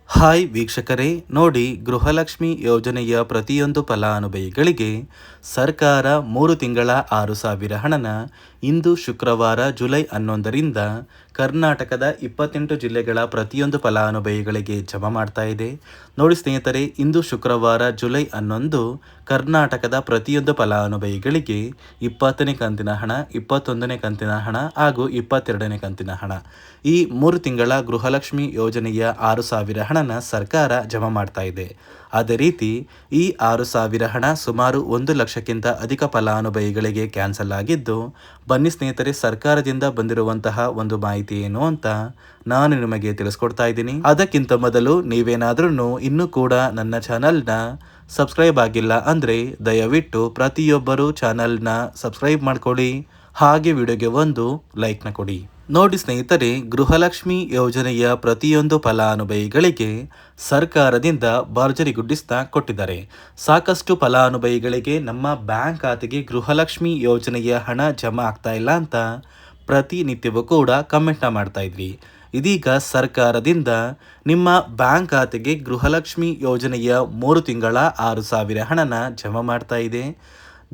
Hi ವೀಕ್ಷಕರೇ, ನೋಡಿ ಗೃಹಲಕ್ಷ್ಮಿ ಯೋಜನೆಯ ಪ್ರತಿಯೊಂದು ಫಲಾನುಭವಿಗಳಿಗೆ ಸರ್ಕಾರ 3 ತಿಂಗಳ 6,000 ಹಣನ ಇಂದು ಶುಕ್ರವಾರ ಜುಲೈ 11ರಿಂದ ಕರ್ನಾಟಕದ 28 ಜಿಲ್ಲೆಗಳ ಪ್ರತಿಯೊಂದು ಫಲಾನುಭವಿಗಳಿಗೆ ಜಮಾ ಮಾಡ್ತಾ ಇದೆ. ನೋಡಿ ಸ್ನೇಹಿತರೆ, ಇಂದು ಶುಕ್ರವಾರ ಜುಲೈ 11 ಕರ್ನಾಟಕದ ಪ್ರತಿಯೊಂದು ಫಲಾನುಭವಿಗಳಿಗೆ 20ನೇ ಕಂತಿನ ಹಣ, 21ನೇ ಕಂತಿನ ಹಣ ಹಾಗೂ 22ನೇ ಕಂತಿನ ಹಣ, ಈ 3 ತಿಂಗಳ ಗೃಹಲಕ್ಷ್ಮಿ ಯೋಜನೆಯ 6,000 ಹಣನ ಸರ್ಕಾರ ಜಮಾ ಮಾಡ್ತಾ ಇದೆ. ಅದೇ ರೀತಿ ಈ 6,000 ಹಣ ಸುಮಾರು 1 ಲಕ್ಷಕ್ಕಿಂತ ಅಧಿಕ ಫಲಾನುಭವಿಗಳಿಗೆ ಕ್ಯಾನ್ಸಲ್ ಆಗಿದ್ದು, ಬನ್ನಿ ಸ್ನೇಹಿತರೆ, ಸರ್ಕಾರದಿಂದ ಬಂದಿರುವಂತಹ ಒಂದು ಮಾಹಿತಿ ಏನು ಅಂತ ನಾನು ನಿಮಗೆ ತಿಳಿಸ್ಕೊಡ್ತಾ ಇದ್ದೀನಿ. ಅದಕ್ಕಿಂತ ಮೊದಲು ನೀವೇನಾದ್ರೂ ಇನ್ನೂ ಕೂಡ ನನ್ನ ಚಾನಲ್ನ ಸಬ್ಸ್ಕ್ರೈಬ್ ಆಗಿಲ್ಲ ಅಂದರೆ ದಯವಿಟ್ಟು ಪ್ರತಿಯೊಬ್ಬರು ಚಾನಲ್ನ ಸಬ್ಸ್ಕ್ರೈಬ್ ಮಾಡ್ಕೊಳ್ಳಿ, ಹಾಗೆ ವಿಡಿಯೋಗೆ ಒಂದು ಲೈಕ್ನ ಕೊಡಿ. ನೋಡಿ ಸ್ನೇಹಿತರೆ, ಗೃಹಲಕ್ಷ್ಮಿ ಯೋಜನೆಯ ಪ್ರತಿಯೊಂದು ಫಲಾನುಭವಿಗಳಿಗೆ ಸರ್ಕಾರದಿಂದ ಭರ್ಜರಿ ಗುಡ್ಡಿಸ್ತಾ ಕೊಟ್ಟಿದ್ದಾರೆ. ಸಾಕಷ್ಟು ಫಲಾನುಭವಿಗಳಿಗೆ ನಮ್ಮ ಬ್ಯಾಂಕ್ ಖಾತೆಗೆ ಗೃಹಲಕ್ಷ್ಮಿ ಯೋಜನೆಯ ಹಣ ಜಮಾ ಆಗ್ತಾ ಇಲ್ಲ ಅಂತ ಪ್ರತಿನಿತ್ಯವೂ ಕೂಡ ಕಮೆಂಟ್ನ ಮಾಡ್ತಾ ಇದ್ವಿ. ಇದೀಗ ಸರ್ಕಾರದಿಂದ ನಿಮ್ಮ ಬ್ಯಾಂಕ್ ಖಾತೆಗೆ ಗೃಹಲಕ್ಷ್ಮಿ ಯೋಜನೆಯ 3 ತಿಂಗಳ 6,000 ಹಣನ ಜಮಾ ಮಾಡ್ತಾ ಇದೆ.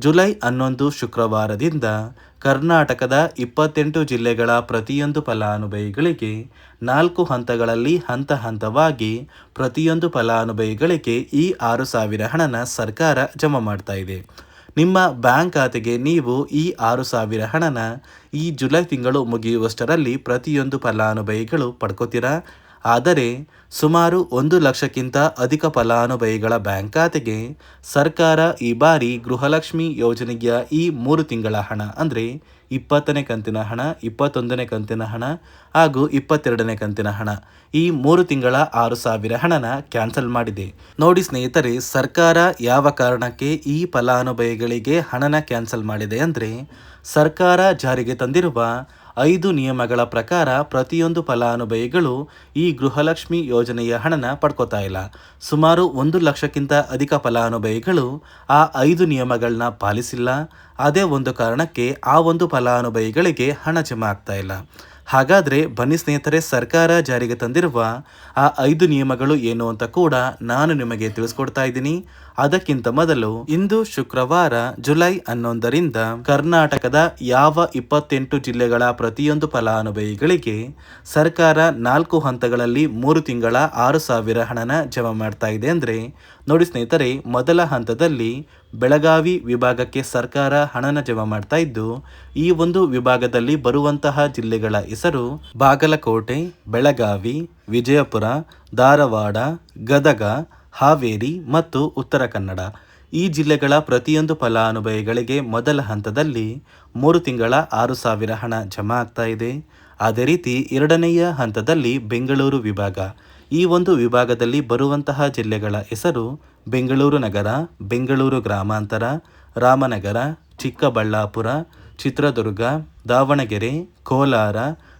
ಜುಲೈ 11 ಶುಕ್ರವಾರದಿಂದ ಕರ್ನಾಟಕದ 28 ಜಿಲ್ಲೆಗಳ ಪ್ರತಿಯೊಂದು ಫಲಾನುಭವಿಗಳಿಗೆ 4 ಹಂತಗಳಲ್ಲಿ ಹಂತವಾಗಿ ಪ್ರತಿಯೊಂದು ಫಲಾನುಭವಿಗಳಿಗೆ ಈ 6,000 ಹಣನ ಸರ್ಕಾರ ಜಮಾ ಮಾಡ್ತಾ ಇದೆ. ನಿಮ್ಮ ಬ್ಯಾಂಕ್ ಖಾತೆಗೆ ನೀವು ಈ 6,000 ಹಣನ ಈ ಜುಲೈ ತಿಂಗಳು ಮುಗಿಯುವಷ್ಟರಲ್ಲಿ ಪ್ರತಿಯೊಂದು ಫಲಾನುಭವಿಗಳು ಪಡ್ಕೋತೀರಾ. ಆದರೆ ಸುಮಾರು 1 ಲಕ್ಷಕ್ಕಿಂತ ಅಧಿಕ ಫಲಾನುಭವಿಗಳ ಬ್ಯಾಂಕ್ ಖಾತೆಗೆ ಸರ್ಕಾರ ಈ ಬಾರಿ ಗೃಹಲಕ್ಷ್ಮಿ ಯೋಜನೆಯ ಈ 3 ತಿಂಗಳ ಹಣ ಅಂದರೆ 20ನೇ ಕಂತಿನ ಹಣ, 21ನೇ ಕಂತಿನ ಹಣ ಹಾಗೂ 22ನೇ ಕಂತಿನ ಹಣ, ಈ 3 ತಿಂಗಳ 6,000 ಹಣನ ಕ್ಯಾನ್ಸಲ್ ಮಾಡಿದೆ. ನೋಡಿ ಸ್ನೇಹಿತರೆ, ಸರ್ಕಾರ ಯಾವ ಕಾರಣಕ್ಕೆ ಈ ಫಲಾನುಭವಿಗಳಿಗೆ ಹಣನ ಕ್ಯಾನ್ಸಲ್ ಮಾಡಿದೆ ಅಂದರೆ, ಸರ್ಕಾರ ಜಾರಿಗೆ ತಂದಿರುವ 5 ನಿಯಮಗಳ ಪ್ರಕಾರ ಪ್ರತಿಯೊಂದು ಫಲಾನುಭವಿಗಳು ಈ ಗೃಹಲಕ್ಷ್ಮಿ ಯೋಜನೆಯ ಹಣನ ಪಡ್ಕೋತಾ ಇಲ್ಲ. ಸುಮಾರು 1 ಲಕ್ಷಕ್ಕಿಂತ ಅಧಿಕ ಫಲಾನುಭವಿಗಳು ಆ 5 ನಿಯಮಗಳನ್ನ ಪಾಲಿಸಿಲ್ಲ. ಅದೇ ಒಂದು ಕಾರಣಕ್ಕೆ ಆ ಒಂದು ಫಲಾನುಭವಿಗಳಿಗೆ ಹಣ ಜಮಾ ಆಗ್ತಾ ಇಲ್ಲ. ಹಾಗಾದರೆ ಬನ್ನಿ ಸ್ನೇಹಿತರೆ, ಸರ್ಕಾರ ಜಾರಿಗೆ ತಂದಿರುವ ಆ 5 ನಿಯಮಗಳು ಏನು ಅಂತ ಕೂಡ ನಾನು ನಿಮಗೆ ತಿಳಿಸ್ಕೊಡ್ತಾ ಇದ್ದೀನಿ. ಅದಕ್ಕಿಂತ ಮೊದಲು ಇಂದು ಶುಕ್ರವಾರ ಜುಲೈ 11ರಿಂದ ಕರ್ನಾಟಕದ ಯಾವ 28 ಜಿಲ್ಲೆಗಳ ಪ್ರತಿಯೊಂದು ಫಲಾನುಭವಿಗಳಿಗೆ ಸರ್ಕಾರ 4 ಹಂತಗಳಲ್ಲಿ 3 ತಿಂಗಳ 6,000 ಹಣನ ಜಮಾ ಮಾಡ್ತಾ ಇದೆ ಅಂದರೆ, ನೋಡಿ ಸ್ನೇಹಿತರೆ, ಮೊದಲ ಹಂತದಲ್ಲಿ ಬೆಳಗಾವಿ ವಿಭಾಗಕ್ಕೆ ಸರ್ಕಾರ ಹಣನ ಜಮಾ ಮಾಡ್ತಾ ಇದ್ದು, ಈ ಒಂದು ವಿಭಾಗದಲ್ಲಿ ಬರುವಂತಹ ಜಿಲ್ಲೆಗಳ ಹೆಸರು ಬಾಗಲಕೋಟೆ, ಬೆಳಗಾವಿ, ವಿಜಯಪುರ, ಧಾರವಾಡ, ಗದಗ, ಹಾವೇರಿ ಮತ್ತು ಉತ್ತರ ಕನ್ನಡ. ಈ ಜಿಲ್ಲೆಗಳ ಪ್ರತಿಯೊಂದು ಫಲಾನುಭವಿಗಳಿಗೆ ಮೊದಲ ಹಂತದಲ್ಲಿ 3 ತಿಂಗಳ 6,000 ಹಣ ಜಮಾ ಆಗ್ತಾ ಇದೆ. ಅದೇ ರೀತಿ ಎರಡನೆಯ ಹಂತದಲ್ಲಿ ಬೆಂಗಳೂರು ವಿಭಾಗ, ಈ ಒಂದು ವಿಭಾಗದಲ್ಲಿ ಬರುವಂತಹ ಜಿಲ್ಲೆಗಳ ಹೆಸರು ಬೆಂಗಳೂರು ನಗರ, ಬೆಂಗಳೂರು ಗ್ರಾಮಾಂತರ, ರಾಮನಗರ, ಚಿಕ್ಕಬಳ್ಳಾಪುರ, ಚಿತ್ರದುರ್ಗ, ದಾವಣಗೆರೆ, ಕೋಲಾರ,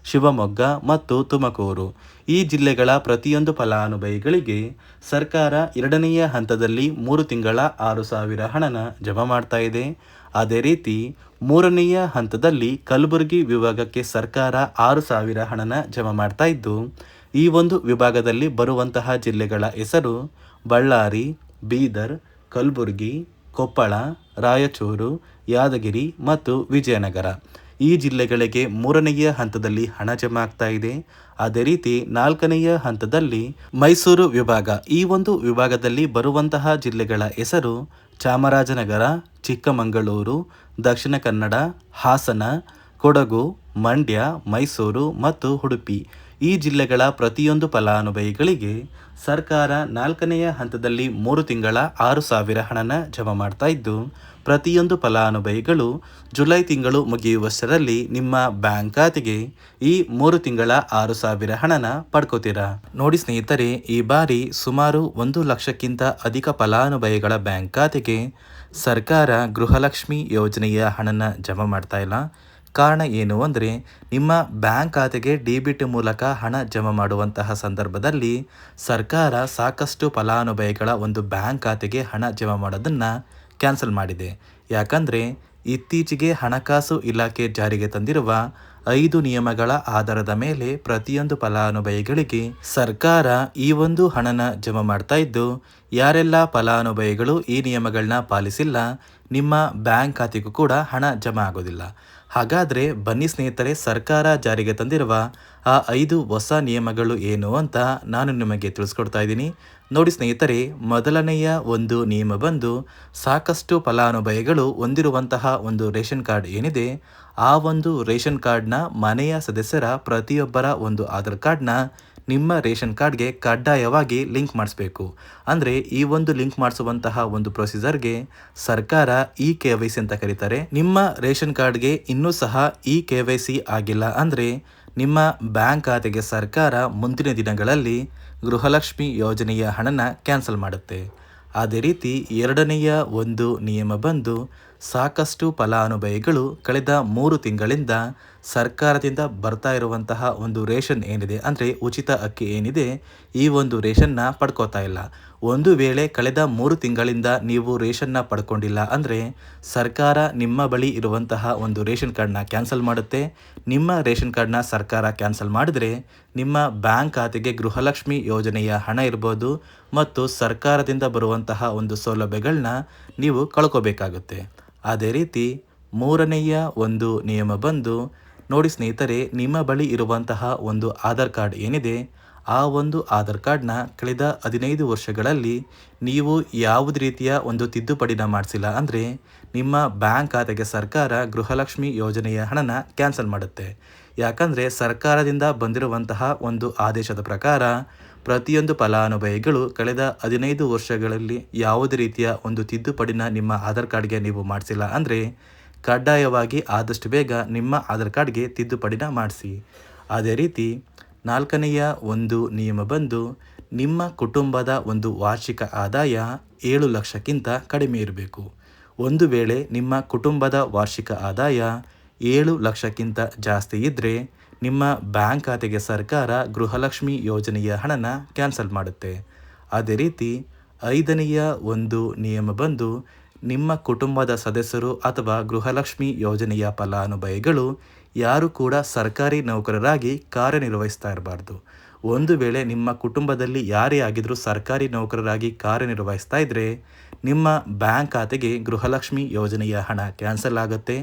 ಶಿವಮೊಗ್ಗ ಮತ್ತು ತುಮಕೂರು. ಈ ಜಿಲ್ಲೆಗಳ ಪ್ರತಿಯೊಂದು ಫಲಾನುಭವಿಗಳಿಗೆ ಸರ್ಕಾರ ಎರಡನೆಯ ಹಂತದಲ್ಲಿ 3 ತಿಂಗಳ 6,000 ಹಣನ ಜಮಾ ಮಾಡ್ತಾ ಇದೆ. ಅದೇ ರೀತಿ ಮೂರನೆಯ ಹಂತದಲ್ಲಿ ಕಲಬುರಗಿ ವಿಭಾಗಕ್ಕೆ ಸರ್ಕಾರ 6,000 ಹಣನ ಜಮಾ ಮಾಡ್ತಾ ಇದ್ದು, ಈ ಒಂದು ವಿಭಾಗದಲ್ಲಿ ಬರುವಂತಹ ಜಿಲ್ಲೆಗಳ ಹೆಸರು ಬಳ್ಳಾರಿ, ಬೀದರ್, ಕಲಬುರಗಿ, ಕೊಪ್ಪಳ, ರಾಯಚೂರು, ಯಾದಗಿರಿ ಮತ್ತು ವಿಜಯನಗರ. ಈ ಜಿಲ್ಲೆಗಳಿಗೆ ಮೂರನೆಯ ಹಂತದಲ್ಲಿ ಹಣ ಜಮಾ ಆಗ್ತಾ ಇದೆ. ಅದೇ ರೀತಿ 4ನೆಯ ಹಂತದಲ್ಲಿ ಮೈಸೂರು ವಿಭಾಗ, ಈ ಒಂದು ವಿಭಾಗದಲ್ಲಿ ಬರುವಂತಹ ಜಿಲ್ಲೆಗಳ ಹೆಸರು ಚಾಮರಾಜನಗರ, ಚಿಕ್ಕಮಗಳೂರು, ದಕ್ಷಿಣ ಕನ್ನಡ, ಹಾಸನ, ಕೊಡಗು, ಮಂಡ್ಯ, ಮೈಸೂರು ಮತ್ತು ಉಡುಪಿ. ಈ ಜಿಲ್ಲೆಗಳ ಪ್ರತಿಯೊಂದು ಫಲಾನುಭವಿಗಳಿಗೆ ಸರ್ಕಾರ 4ನೆಯ ಹಂತದಲ್ಲಿ 3 ತಿಂಗಳ 6,000 ಹಣನ ಜಮಾ ಮಾಡ್ತಾ ಇದ್ದು, ಪ್ರತಿಯೊಂದು ಫಲಾನುಭವಿಗಳು ಜುಲೈ ತಿಂಗಳು ಮುಗಿಯುವಷ್ಟರಲ್ಲಿ ನಿಮ್ಮ ಬ್ಯಾಂಕ್ ಖಾತೆಗೆ ಈ 3 ತಿಂಗಳ 6,000 ಹಣನ ಪಡ್ಕೋತೀರಾ. ನೋಡಿ ಸ್ನೇಹಿತರೆ, ಈ ಬಾರಿ ಸುಮಾರು 1 ಲಕ್ಷಕ್ಕಿಂತ ಅಧಿಕ ಫಲಾನುಭವಿಗಳ ಬ್ಯಾಂಕ್ ಖಾತೆಗೆ ಸರ್ಕಾರ ಗೃಹಲಕ್ಷ್ಮಿ ಯೋಜನೆಯ ಹಣನ ಜಮಾ ಮಾಡ್ತಾ ಇಲ್ಲ. ಕಾರಣ ಏನು ಅಂದರೆ, ನಿಮ್ಮ ಬ್ಯಾಂಕ್ ಖಾತೆಗೆ ಡೆಬಿಟ್ ಮೂಲಕ ಹಣ ಜಮಾ ಮಾಡುವಂತಹ ಸಂದರ್ಭದಲ್ಲಿ ಸರ್ಕಾರ ಸಾಕಷ್ಟು ಫಲಾನುಭವಿಗಳ ಒಂದು ಬ್ಯಾಂಕ್ ಖಾತೆಗೆ ಹಣ ಜಮಾ ಮಾಡೋದನ್ನು ಕ್ಯಾನ್ಸಲ್ ಮಾಡಿದೆ. ಯಾಕಂದರೆ ಇತ್ತೀಚೆಗೆ ಹಣಕಾಸು ಇಲಾಖೆ ಜಾರಿಗೆ ತಂದಿರುವ 5 ನಿಯಮಗಳ ಆಧಾರದ ಮೇಲೆ ಪ್ರತಿಯೊಂದು ಫಲಾನುಭವಿಗಳಿಗೆ ಸರ್ಕಾರ ಈ ಒಂದು ಹಣನ ಜಮಾ ಮಾಡ್ತಾ ಇದ್ದು, ಯಾರೆಲ್ಲ ಫಲಾನುಭವಿಗಳು ಈ ನಿಯಮಗಳನ್ನ ಪಾಲಿಸಿಲ್ಲ, ನಿಮ್ಮ ಬ್ಯಾಂಕ್ ಖಾತೆಗೂ ಕೂಡ ಹಣ ಜಮಾ ಆಗೋದಿಲ್ಲ. ಹಾಗಾದರೆ ಬನ್ನಿ ಸ್ನೇಹಿತರೆ, ಸರ್ಕಾರ ಜಾರಿಗೆ ತಂದಿರುವ ಆ 5 ಹೊಸ ನಿಯಮಗಳು ಏನು ಅಂತ ನಾನು ನಿಮಗೆ ತಿಳಿಸ್ಕೊಡ್ತಾ ಇದ್ದೀನಿ. ನೋಡಿ ಸ್ನೇಹಿತರೆ, ಮೊದಲನೆಯ ಒಂದು ನಿಯಮ ಬಂದು, ಸಾಕಷ್ಟು ಫಲಾನುಭವಿಗಳು ಹೊಂದಿರುವಂತಹ ಒಂದು ರೇಷನ್ ಕಾರ್ಡ್ ಏನಿದೆ, ಆ ಒಂದು ರೇಷನ್ ಕಾರ್ಡ್ನ ಮನೆಯ ಸದಸ್ಯರ ಪ್ರತಿಯೊಬ್ಬರ ಒಂದು ಆಧಾರ್ ಕಾರ್ಡ್ನ ನಿಮ್ಮ ರೇಷನ್ ಕಾರ್ಡ್ಗೆ ಕಡ್ಡಾಯವಾಗಿ ಲಿಂಕ್ ಮಾಡಿಸ್ಬೇಕು. ಅಂದರೆ ಈ ಒಂದು ಲಿಂಕ್ ಮಾಡಿಸುವಂತಹ ಒಂದು ಪ್ರೊಸೀಜರ್ಗೆ ಸರ್ಕಾರ KYC ಅಂತ ಕರೀತಾರೆ. ನಿಮ್ಮ ರೇಷನ್ ಕಾರ್ಡ್ಗೆ ಇನ್ನೂ ಸಹ KYC ಆಗಿಲ್ಲ ಅಂದರೆ ನಿಮ್ಮ ಬ್ಯಾಂಕ್ ಖಾತೆಗೆ ಸರ್ಕಾರ ಮುಂದಿನ ದಿನಗಳಲ್ಲಿ ಗೃಹಲಕ್ಷ್ಮಿ ಯೋಜನೆಯ ಹಣನ ಕ್ಯಾನ್ಸಲ್ ಮಾಡುತ್ತೆ. ಅದೇ ರೀತಿ ಎರಡನೆಯ ಒಂದು ನಿಯಮ ಬಂದು, ಸಾಕಷ್ಟು ಫಲಾನುಭವಿಗಳು ಕಳೆದ 3 ತಿಂಗಳಿಂದ ಸರ್ಕಾರದಿಂದ ಬರ್ತಾ ಇರುವಂತಹ ಒಂದು ರೇಷನ್ ಏನಿದೆ, ಅಂದರೆ ಉಚಿತ ಅಕ್ಕಿ ಏನಿದೆ, ಈ ಒಂದು ರೇಷನ್ನ ಪಡ್ಕೋತಾ ಇಲ್ಲ. ಒಂದು ವೇಳೆ ಕಳೆದ 3 ತಿಂಗಳಿಂದ ನೀವು ರೇಷನ್ನ ಪಡ್ಕೊಂಡಿಲ್ಲ ಅಂದರೆ ಸರ್ಕಾರ ನಿಮ್ಮ ಬಳಿ ಇರುವಂತಹ ಒಂದು ರೇಷನ್ ಕಾರ್ಡ್ನ ಕ್ಯಾನ್ಸಲ್ ಮಾಡುತ್ತೆ. ನಿಮ್ಮ ರೇಷನ್ ಕಾರ್ಡ್ನ ಸರ್ಕಾರ ಕ್ಯಾನ್ಸಲ್ ಮಾಡಿದ್ರೆ ನಿಮ್ಮ ಬ್ಯಾಂಕ್ ಖಾತೆಗೆ ಗೃಹಲಕ್ಷ್ಮಿ ಯೋಜನೆಯ ಹಣ ಇರ್ಬೋದು ಮತ್ತು ಸರ್ಕಾರದಿಂದ ಬರುವಂತಹ ಒಂದು ಸೌಲಭ್ಯಗಳನ್ನ ನೀವು ಕಳ್ಕೋಬೇಕಾಗುತ್ತೆ. ಅದೇ ರೀತಿ ಮೂರನೆಯ ಒಂದು ನಿಯಮ ಬಂದು, ನೋಡಿ ಸ್ನೇಹಿತರೆ, ನಿಮ್ಮ ಬಳಿ ಇರುವಂತಹ ಒಂದು ಆಧಾರ್ ಕಾರ್ಡ್ ಏನಿದೆ, ಆ ಒಂದು ಆಧಾರ್ ಕಾರ್ಡ್ನ ಕಳೆದ 15 ವರ್ಷಗಳಲ್ಲಿ ನೀವು ಯಾವುದೇ ರೀತಿಯ ಒಂದು ತಿದ್ದುಪಡಿನ ಮಾಡಿಸಿಲ್ಲ ಅಂದರೆ ನಿಮ್ಮ ಬ್ಯಾಂಕ್ ಖಾತೆಗೆ ಸರ್ಕಾರ ಗೃಹಲಕ್ಷ್ಮಿ ಯೋಜನೆಯ ಹಣನ ಕ್ಯಾನ್ಸಲ್ ಮಾಡುತ್ತೆ. ಯಾಕಂದರೆ ಸರ್ಕಾರದಿಂದ ಬಂದಿರುವಂತಹ ಒಂದು ಆದೇಶದ ಪ್ರಕಾರ ಪ್ರತಿಯೊಂದು ಫಲಾನುಭವಿಗಳು ಕಳೆದ 15 ವರ್ಷಗಳಲ್ಲಿ ಯಾವುದೇ ರೀತಿಯ ಒಂದು ತಿದ್ದುಪಡಿನ ನಿಮ್ಮ ಆಧಾರ್ ಕಾರ್ಡ್ಗೆ ನೀವು ಮಾಡಿಸಿಲ್ಲ ಅಂದರೆ ಕಡ್ಡಾಯವಾಗಿ ಆದಷ್ಟು ಬೇಗ ನಿಮ್ಮ ಆಧಾರ್ ಕಾರ್ಡ್ಗೆ ತಿದ್ದುಪಡಿನ ಮಾಡಿಸಿ. ಅದೇ ರೀತಿ ನಾಲ್ಕನೆಯ ಒಂದು ನಿಯಮ ಬಂದು, ನಿಮ್ಮ ಕುಟುಂಬದ ಒಂದು ವಾರ್ಷಿಕ ಆದಾಯ 7 ಲಕ್ಷಕ್ಕಿಂತ ಕಡಿಮೆ ಇರಬೇಕು. ಒಂದು ವೇಳೆ ನಿಮ್ಮ ಕುಟುಂಬದ ವಾರ್ಷಿಕ ಆದಾಯ 7 ಲಕ್ಷಕ್ಕಿಂತ ಜಾಸ್ತಿ ಇದ್ದರೆ ನಿಮ್ಮ ಬ್ಯಾಂಕ್ ಖಾತೆಗೆ ಸರ್ಕಾರ ಗೃಹಲಕ್ಷ್ಮಿ ಯೋಜನೆಯ ಹಣನ ಕ್ಯಾನ್ಸಲ್ ಮಾಡುತ್ತೆ. ಅದೇ ರೀತಿ ಐದನೆಯ ಒಂದು ನಿಯಮ ಬಂದು, ನಿಮ್ಮ ಕುಟುಂಬದ ಸದಸ್ಯರು ಅಥವಾ ಗೃಹಲಕ್ಷ್ಮಿ ಯೋಜನೆಯ ಫಲಾನುಭವಿಗಳು ಯಾರು ಕೂಡ ಸರ್ಕಾರಿ ನೌಕರರಾಗಿ ಕಾರ್ಯನಿರ್ವಹಿಸ್ತಾ ಇರಬಾರ್ದು. ಒಂದು ವೇಳೆ ನಿಮ್ಮ ಕುಟುಂಬದಲ್ಲಿ ಯಾರೇ ಆಗಿದ್ರೂ ಸರ್ಕಾರಿ ನೌಕರರಾಗಿ ಕಾರ್ಯನಿರ್ವಹಿಸ್ತಾ ಇದ್ದರೆ ನಿಮ್ಮ ಬ್ಯಾಂಕ್ ಖಾತೆಗೆ ಗೃಹಲಕ್ಷ್ಮಿ ಯೋಜನೆಯ ಹಣ ಕ್ಯಾನ್ಸಲ್ ಆಗುತ್ತೆ.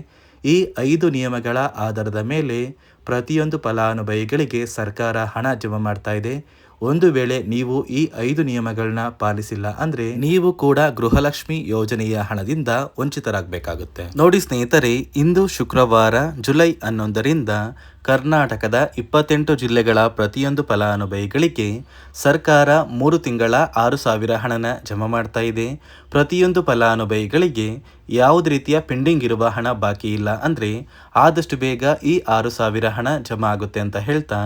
ಈ 5 ನಿಯಮಗಳ ಆಧಾರದ ಮೇಲೆ ಪ್ರತಿಯೊಂದು ಫಲಾನುಭವಿಗಳಿಗೆ ಸರ್ಕಾರ ಹಣ ಜಮಾ ಮಾಡ್ತಾ ಇದೆ. ಒಂದು ವೇಳೆ ನೀವು ಈ 5 ನಿಯಮಗಳನ್ನ ಪಾಲಿಸಿಲ್ಲ ಅಂದರೆ ನೀವು ಕೂಡ ಗೃಹಲಕ್ಷ್ಮಿ ಯೋಜನೆಯ ಹಣದಿಂದ ವಂಚಿತರಾಗಬೇಕಾಗುತ್ತೆ. ನೋಡಿ ಸ್ನೇಹಿತರೆ, ಇಂದು ಶುಕ್ರವಾರ ಜುಲೈ 11ರಿಂದ ಕರ್ನಾಟಕದ 28 ಜಿಲ್ಲೆಗಳ ಪ್ರತಿಯೊಂದು ಫಲಾನುಭವಿಗಳಿಗೆ ಸರ್ಕಾರ 3 ತಿಂಗಳ 6,000 ಹಣನ ಜಮಾ ಮಾಡ್ತಾ ಇದೆ. ಪ್ರತಿಯೊಂದು ಫಲಾನುಭವಿಗಳಿಗೆ ಯಾವುದೇ ರೀತಿಯ ಪೆಂಡಿಂಗ್ ಇರುವ ಹಣ ಬಾಕಿ ಇಲ್ಲ ಅಂದರೆ ಆದಷ್ಟು ಬೇಗ ಈ 6,000 ಹಣ ಜಮಾ ಆಗುತ್ತೆ ಅಂತ ಹೇಳ್ತಾ,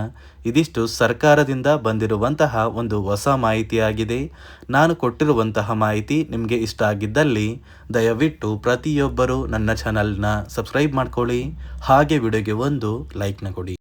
ಇದಿಷ್ಟು ಸರ್ಕಾರದಿಂದ ಬಂದಿರುವಂತಹ ಒಂದು ಹೊಸ ಮಾಹಿತಿಯಾಗಿದೆ. ನಾನು ಕೊಟ್ಟಿರುವಂತಹ ಮಾಹಿತಿ ನಿಮಗೆ ಇಷ್ಟ ಆಗಿದ್ದಲ್ಲಿ ದಯವಿಟ್ಟು ಪ್ರತಿಯೊಬ್ಬರು ನನ್ನ ಚಾನಲ್ನ ಸಬ್ಸ್ಕ್ರೈಬ್ ಮಾಡ್ಕೊಳ್ಳಿ, ಹಾಗೆ ವಿಡಿಯೋಗೆ ಒಂದು ಲೈಕ್ನ ಕೊಡಿ.